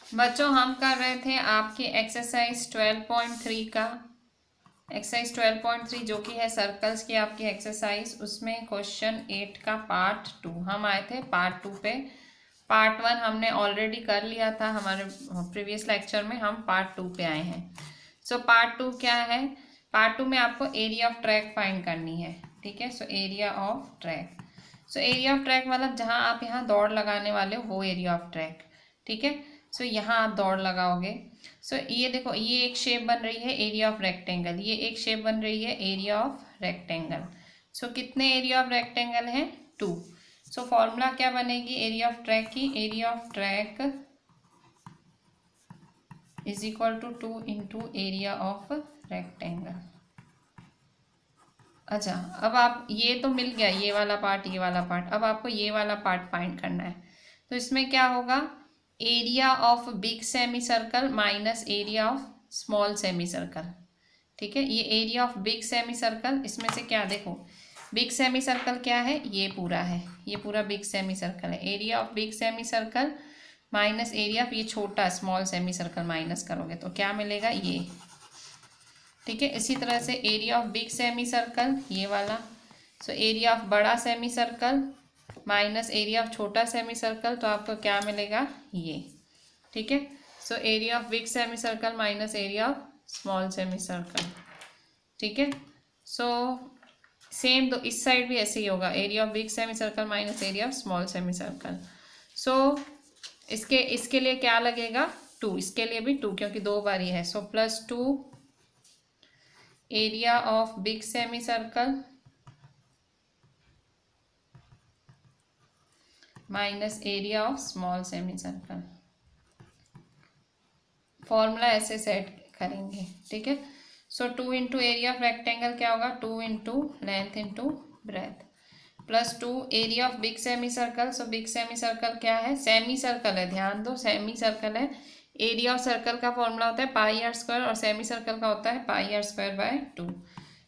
बच्चों हम कर रहे थे आपकी एक्सरसाइज 12.3 का, एक्सरसाइज 12.3 जो कि है सर्कल्स की आपकी एक्सरसाइज, उसमें क्वेश्चन 8 का पार्ट 2 हम आए थे। पार्ट 2 पे पार्ट 1 हमने ऑलरेडी कर लिया था हमारे प्रीवियस लेक्चर में, हम पार्ट 2 पे आए हैं। सो पार्ट 2 क्या है? पार्ट 2 में आपको एरिया ऑफ ट्रैक फाइंड करनी है, ठीक है। सो area of track, so area of track मतलब जहाँ आप यहाँ दौड़ लगाने वाले हो वो एरिया ऑफ ट्रैक, ठीक है। सो यहाँ आप दौड़ लगाओगे। सो ये देखो, ये एक शेप बन रही है एरिया ऑफ रेक्टेंगल, ये एक शेप बन रही है एरिया ऑफ रेक्टेंगल। सो कितने एरिया ऑफ रेक्टेंगल हैं? 2। सो फॉर्मूला क्या बनेगी एरिया ऑफ ट्रैक की? Area of track is equal to 2 into area of rectangle. अच्छा, अब आप ये तो मिल गया ये वाला पार्ट, ये वाला पार्ट, अब आपको ये वाला पार्ट फाइंड करना है। तो इसमें क्या होगा? Area of big semi circle minus area of small semi circle, ठीक है। ये area of big semi circle, इसमें से क्या देखो, बिग सेमी सर्कल क्या है? ये पूरा है, ये पूरा बिग सेमी सर्कल है। Area of big semi circle minus area of ये छोटा स्मॉल सेमी सर्कल माइनस करोगे तो क्या मिलेगा? ये, ठीक है। इसी तरह से area of big semi circle ये वाला, सो एरिया ऑफ बड़ा semi circle minus area of छोटा सेमी सर्कल, तो आपको क्या मिलेगा? ये, ठीक है। सो area of big semi circle minus area of small semi circle, ठीक है। सो सेम तो इस साइड भी ऐसे ही होगा, area of big semi circle minus area of small semi circle. So इसके लिए क्या लगेगा? 2, इसके लिए भी 2 क्योंकि 2 बार ही है। So +2 area of big semi circle minus area of small semi circle. Formula ऐसे सेट करेंगे, ठीक है। So 2 into area of rectangle क्या होगा? 2 into length into breath, +2 area of big semi circle. So big semi circle क्या है? Semi circle है, ध्यान दो सेमी सर्कल है। एरिया ऑफ सर्कल का फॉर्मूला होता है πr² और सेमी सर्कल का होता है πr²/2।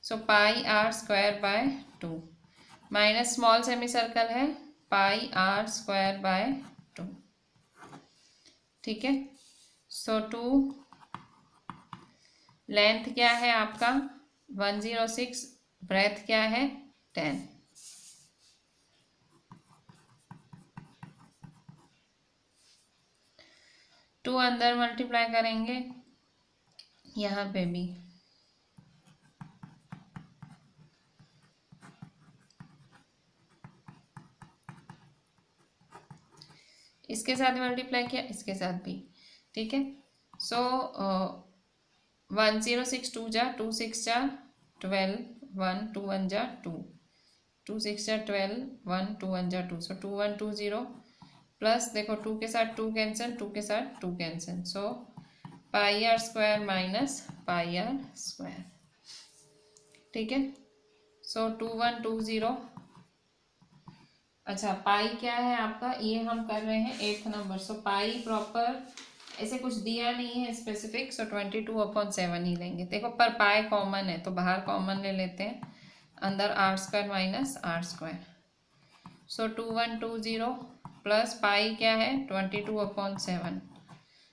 सो πr²/2 minus small semi circle है πr²/2, ठीक है। सो 2 लेंथ क्या है आपका? 106, ब्रेथ क्या है? 10। टू अंदर मल्टीप्लाई करेंगे यहाँ पे भी, इसके साथ मल्टीप्लाई किया, इसके साथ भी, ठीक है। सो 106 2 जा 2 6 जा 12, 1 2 1 जा 2, 2 6 जा 12, 1 2 1 जा 2। सो 2 1 2 0 प्लस देखो 2 के साथ 2 कैंसिल, 2 के साथ 2 कैंसिल। सो πr² माइनस πr², ठीक है। सो 2 1 2 0। अच्छा, पाई क्या है आपका? ये हम कर रहे हैं 8th नंबर। सो पाई प्रॉपर ऐसे कुछ दिया नहीं है स्पेसिफिक, सो 22/7 ही लेंगे। देखो पर पाई कॉमन है तो बाहर कॉमन ले लेते हैं, अंदर r² माइनस r²। सो 2 1 2 0 प्लस पाई क्या है? 22/7।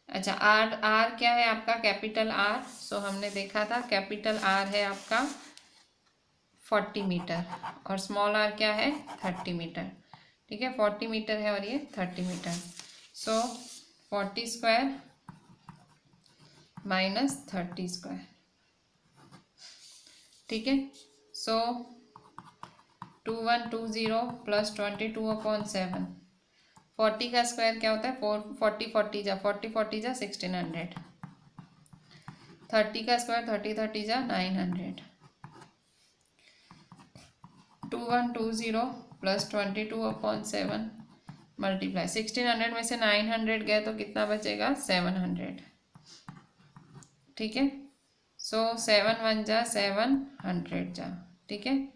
अच्छा, आर क्या है आपका? Capital R. सो हमने देखा था कैपिटल आर है आपका 40 मीटर और स्मॉल आर क्या है? 30 मीटर, ठीक है। 40 मीटर है और ये 30 मीटर। सो 40² माइनस 30², ठीक है। So 2 1 2 0 plus 22/7। 40 का स्क्वायर क्या होता है? 40 40 जा 40 40 जा 1600। 30 का स्क्वायर 30 30 जा 900। 2 1 2 0 प्लस 22/7 मल्टीप्लाई 1600 में से 900 गए तो कितना बचेगा? 700, ठीक है। सो 7 1 जा 700 जा, ठीक है।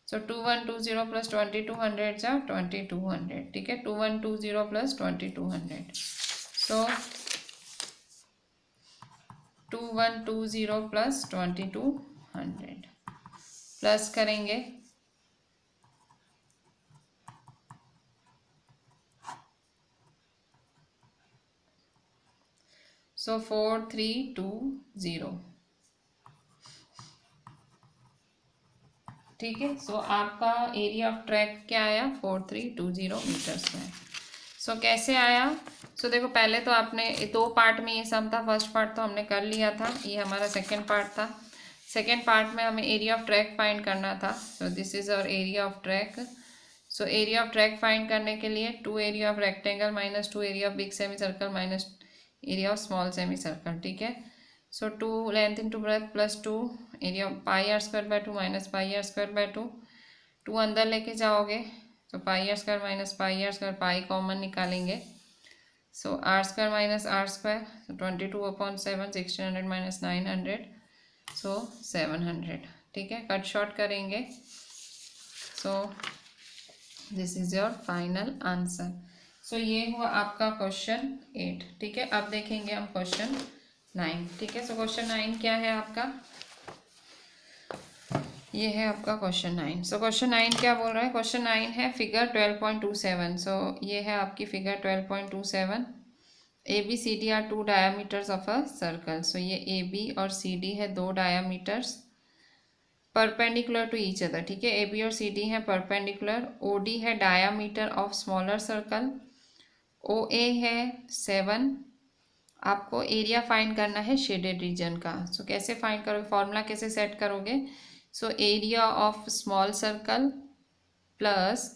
सो 2 1 2 0 प्लस 2200 जा 2200, ठीक है। 2 1 2 0 प्लस 2200। सो 2 1 2 0 प्लस 2200 प्लस करेंगे सो 4320, ठीक है। सो आपका एरिया ऑफ ट्रैक क्या आया, 4320 मीटर स्क्वायर। सो कैसे आया, सो देखो पहले तो आपने 2 पार्ट में ये सम था, फर्स्ट पार्ट तो हमने कर लिया था, ये हमारा सेकेंड पार्ट था। सेकेंड पार्ट में हमें एरिया ऑफ ट्रैक फाइंड करना था। So this is our area of track. So area of track find करने के लिए 2 area of rectangle minus 2 area of big semi circle minus area of small semi circle, ठीक है। So 2 length into breadth plus 2 area pi r square by 2 minus pi r square by 2, 2 अंदर लेके जाओगे तो pi r square minus pi r square, pi common निकालेंगे। So r square minus r square, 22/7, 1600 माइनस 900, so 700, ठीक है। Cut short करेंगे। So this is your final answer. So ये हुआ आपका क्वेश्चन 8, ठीक है। अब देखेंगे हम क्वेश्चन 9, ठीक है। सो क्वेश्चन 9 क्या है आपका, ये है आपका क्वेश्चन 9। सो क्वेश्चन 9 क्या बोल रहा है, क्वेश्चन 9 है फिगर 12.27। सो ये है आपकी figure 12.27। A B C D are 2 diameters of a circle. So ये ए बी और सी डी है 2 diameters perpendicular to each other, ठीक है। ए बी और सी डी है परपेंडिकुलर। ओ डी है diameter of smaller circle. O A है 7। आपको एरिया फाइंड करना है शेडेड रीजन का। सो कैसे फाइंड करोगे, फॉर्मूला कैसे सेट करोगे। सो area of small circle plus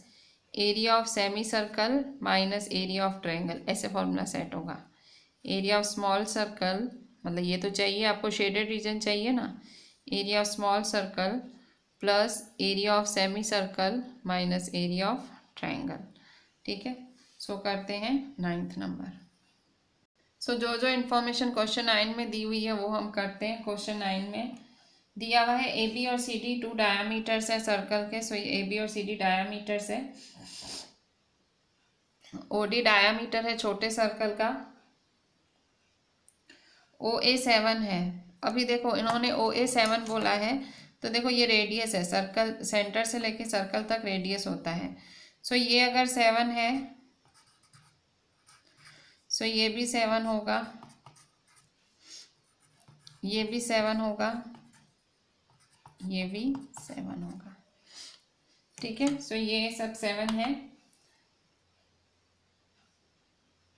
area of semi circle minus area of triangle, ऐसे फॉर्मूला सेट होगा। एरिया ऑफ स्मॉल सर्कल मतलब ये तो चाहिए आपको, शेडेड रीजन चाहिए ना। Area of small circle plus area of semi circle minus area of triangle, ठीक है। सो करते हैं 9th नंबर। सो जो जो इन्फॉर्मेशन क्वेश्चन 9 में दी हुई है वो हम करते हैं। क्वेश्चन 9 में दिया हुआ है ए बी और सी डी 2 डायामीटर्स है सर्कल के। सो ए बी और सी डी डायामीटर्स है। ओ डी डायामीटर है छोटे सर्कल का। ओ ए 7 है। अभी देखो इन्होंने ओ ए 7 बोला है तो देखो ये रेडियस है, सर्कल सेंटर से लेके सर्कल तक रेडियस होता है। सो ये अगर 7 है सो ये भी 7 होगा, ये भी 7 होगा, ये भी 7 होगा, ठीक है। सो ये सब 7 है।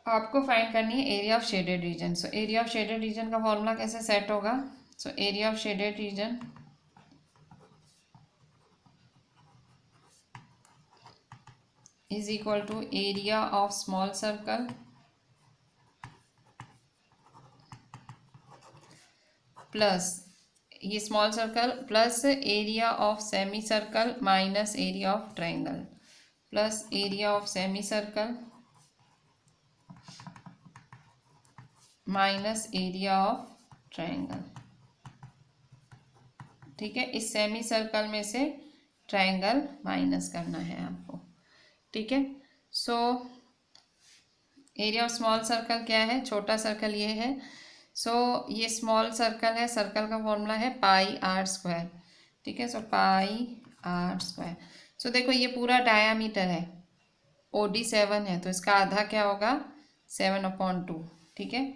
आपको फाइंड करनी है area of shaded region. So area of shaded region का फॉर्मूला कैसे सेट होगा। So area of shaded region is equal to area of small circle plus ये small circle plus area of semi circle minus area of triangle plus area of semi circle minus area of triangle, ठीक है। इस semi circle में से triangle minus करना है आपको, ठीक है। सो एरिया ऑफ स्मॉल सर्कल क्या है, छोटा सर्कल ये है। सो ये स्मॉल सर्कल है, सर्कल का फॉर्मूला है पाई आर स्क्वायर, ठीक है। सो पाई आर स्क्वायर। सो देखो ये पूरा डायामीटर है, ओ डी 7 है तो इसका आधा क्या होगा 7/2, ठीक है।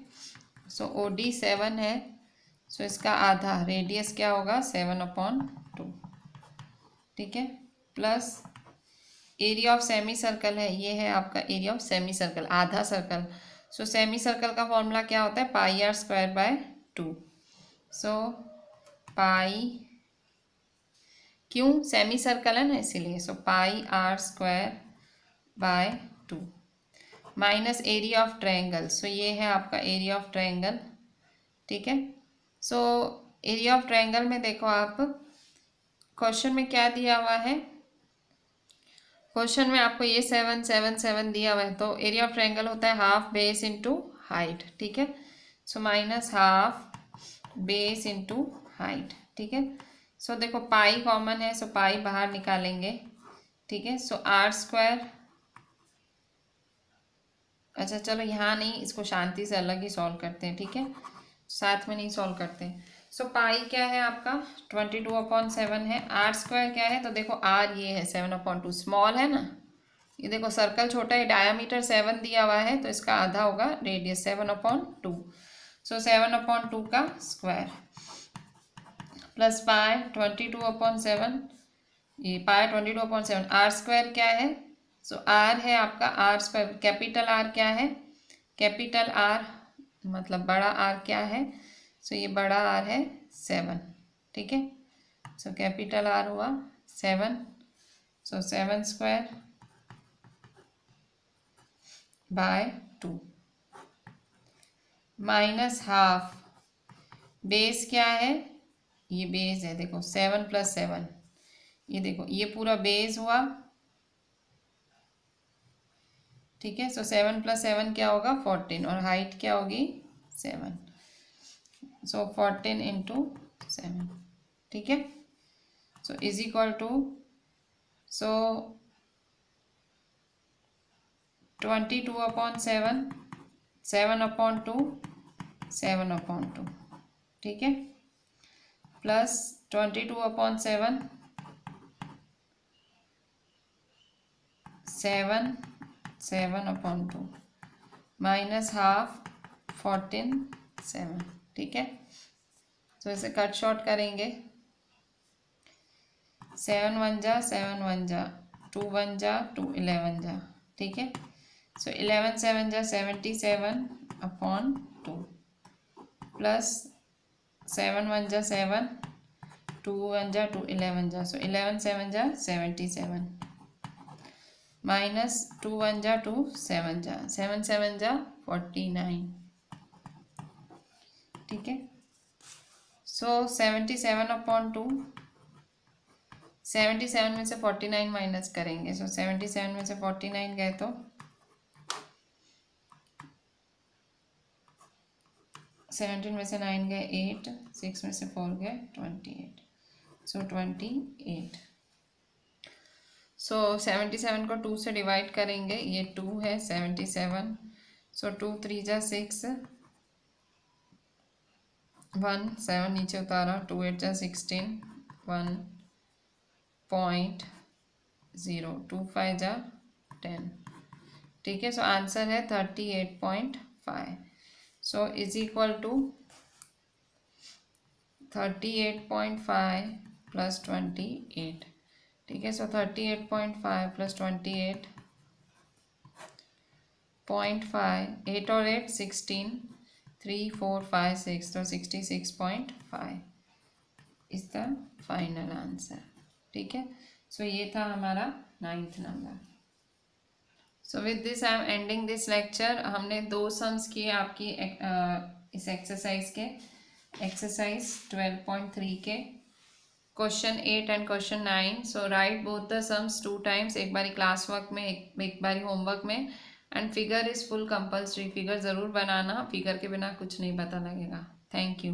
सो ओ डी 7 है सो इसका आधा रेडियस क्या होगा 7/2, ठीक है। Plus area of semicircle है, ये है आपका एरिया ऑफ सेमी सर्कल आधा सर्कल। सो सेमी सर्कल का फॉर्मूला क्या होता है pi r square by 2। So pi, क्यों सेमी सर्कल है ना इसीलिए। So pi r square by 2 minus area of triangle. So ये है आपका एरिया ऑफ ट्रायंगल, ठीक है। सो एरिया ऑफ ट्रायंगल में देखो आप क्वेश्चन में क्या दिया हुआ है, क्वेश्चन में आपको ये 7 7 7 दिया हुआ है तो एरिया ऑफ ट्रायंगल होता है हाफ बेस इंटू हाइट, ठीक है। So minus half base into height, ठीक है। सो देखो पाई कॉमन है सो पाई बाहर निकालेंगे, ठीक है। सो आर स्क्वायर, अच्छा चलो यहाँ नहीं, इसको शांति से अलग ही सॉल्व करते हैं, ठीक है, साथ में नहीं सॉल्व करते। सो पाई क्या है आपका 22/7 है। आर स्क्वायर क्या है तो देखो आर ये है 7/2, स्मॉल है ना, ये देखो सर्कल छोटा है, डायामीटर 7 दिया हुआ है तो इसका आधा होगा रेडियस 7/2। सो 7/2 का स्क्वायर प्लस पाई 22/7, ये पाई 22/7। आर स्क्वायर क्या है? सो आर है आपका आर स्क्वायर, कैपिटल आर क्या है? कैपिटल आर मतलब बड़ा आर क्या है? सो ये बड़ा आर है 7, ठीक है। सो कैपिटल आर हुआ 7, सो 7 square by 2 minus half. Base क्या है? ये बेस है, देखो 7 + 7, ये देखो ये पूरा बेस हुआ, ठीक है। सो 7 + 7 क्या होगा? 14, और हाइट क्या होगी? 7, सो 14 × 7, ठीक है। So is equal to, so 22/7, 7/2, 7/2, ठीक है, प्लस 22/7, 7, 7/2 माइनस हाफ 14, 7, ठीक है। तो इसे कट शॉर्ट करेंगे, 7 1 जा 7 1 जा, 2 1 जा 2, 11 जा, ठीक है। सो 11 7 जा 77/2 प्लस 7 1 जा 7, 2 1 जा 2, 11 जा, सो 11 7 जा 77 माइनस 2 1 जा 2, 7 जा, 7 7 जा 49, ठीक है। सो 77/2, 77 में से 49 माइनस करेंगे, सो 77 में से 49 गए तो 17 में से 9 गए 8, 6 में से 4 गए 28, सो 28। सो 77 को 2 से डिवाइड करेंगे, ये 2 है 77, सो 2 3 जा 6, 1 7 नीचे उतारा, 2 8 जा 16, 1.0, 2 5 जा 10, ठीक है। सो आंसर है 38.5, सो इज इक्वल टू 38.5 + 28, ठीक है। सो 38.5 + 28.5, 8 और 8 16, 3 4 5 6, तो 66.5 इज द फाइनल आंसर, ठीक है। सो ये था हमारा 9th number. So with this I am ending this lecture. हमने 2 सम्स किए आपकी इस एक्सरसाइज के, एक्सरसाइज 12.3 के, question 8 and question 9। So right both the sums 2 times, एक बारी क्लास वर्क में, एक बारी होमवर्क में, and figure is full compulsory, figure ज़रूर बनाना, फिगर के बिना कुछ नहीं पता लगेगा। Thank you.